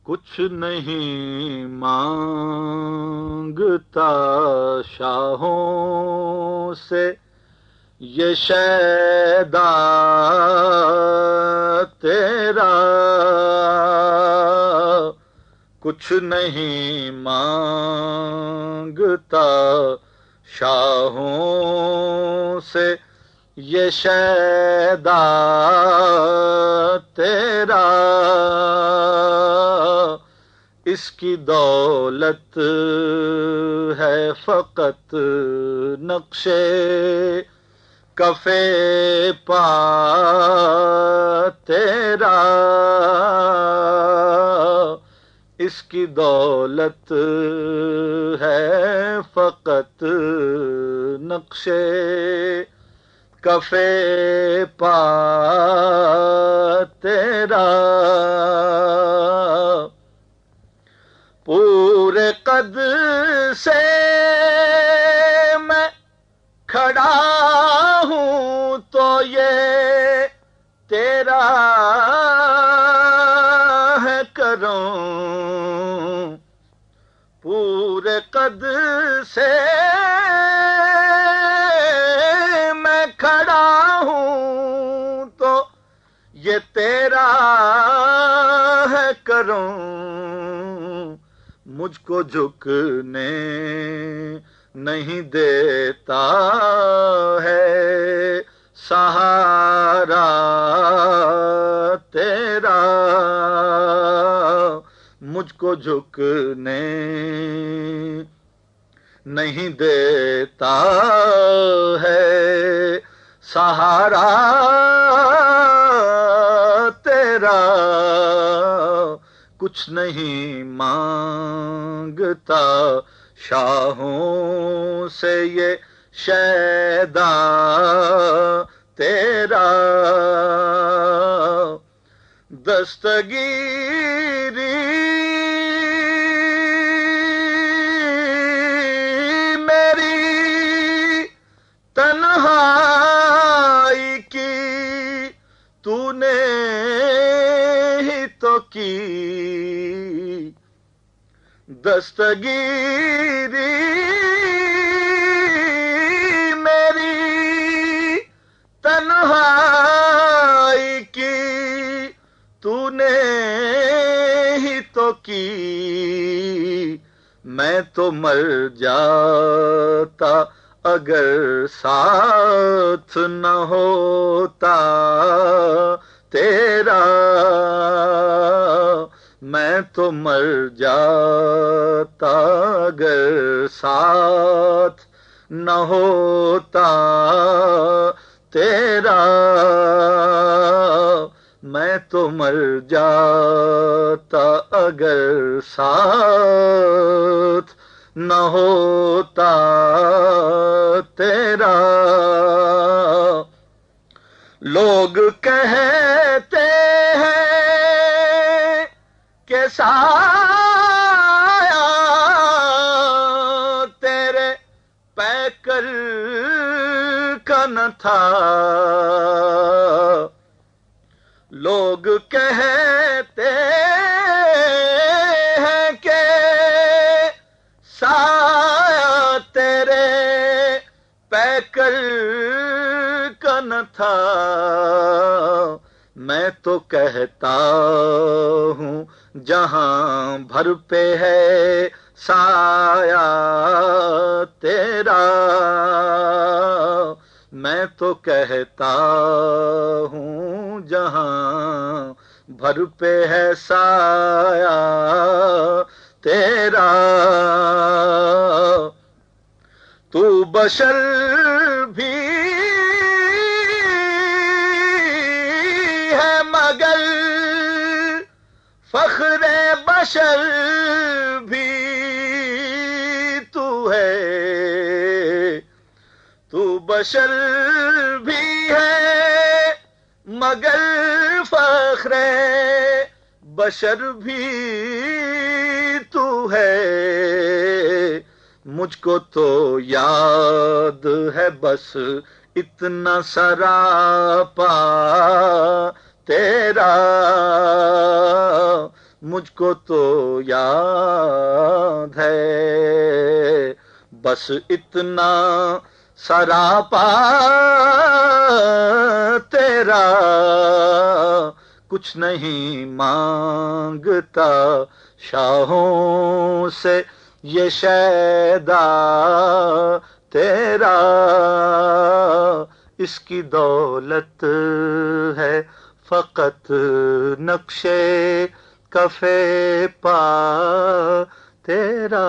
کچھ نہیں مانگتا شاہوں سے یہ شیدا تیرا، کچھ نہیں مانگتا شاہوں سے یہ شیدا تیرا، اس کی دولت ہے فقط نقشے کفے پا تیرا، اس کی دولت ہے فقط نقشے کفے پا تیرا، پورے قد سے میں کھڑا ہوں تو یہ تیرا ہے کرم، پورے قد سے میں کھڑا ہوں تو یہ تیرا ہے کرم، مجھ کو جھکنے نہیں دیتا ہے سہارا تیرا، مجھ کو جھکنے نہیں دیتا ہے سہارا تیرا، کچھ نہیں مانگتا شاہوں سے یہ شیدا تیرا، دستگیری میری تنہائی کی تو نے ہی تو کی، دستگیری میری تنہائی کی تو نے ہی تو کی، میں تو مر جاتا اگر ساتھ نہ ہوتا تیرا، میں تو مر جاتا اگر ساتھ نہ ہوتا تیرا، میں تو مر جاتا اگر ساتھ نہ ہوتا تیرا، لوگ کہتے ہیں کہ سایہ تیرے پیکر کا نہ تھا، لوگ کہتے ہیں کہ سایہ تیرے پیکر کا نہ تھا، میں تو کہتا ہوں جہاں بھر پہ ہے سایہ تیرا، میں تو کہتا ہوں جہاں بھر پہ ہے سایہ تیرا، تو بشر بھی ہے مگر فخر بشر بھی تو ہے، تو بشر بھی ہے مگر فخر بشر بھی تو ہے، مجھ کو تو یاد ہے بس اتنا سراپا تیرا، مجھ کو تو یاد ہے، بس اتنا سراپا تیرا، کچھ نہیں مانگتا شاہوں سے یہ شیدا تیرا، اس کی دولت ہے فقط نقشے کفے پا تیرا۔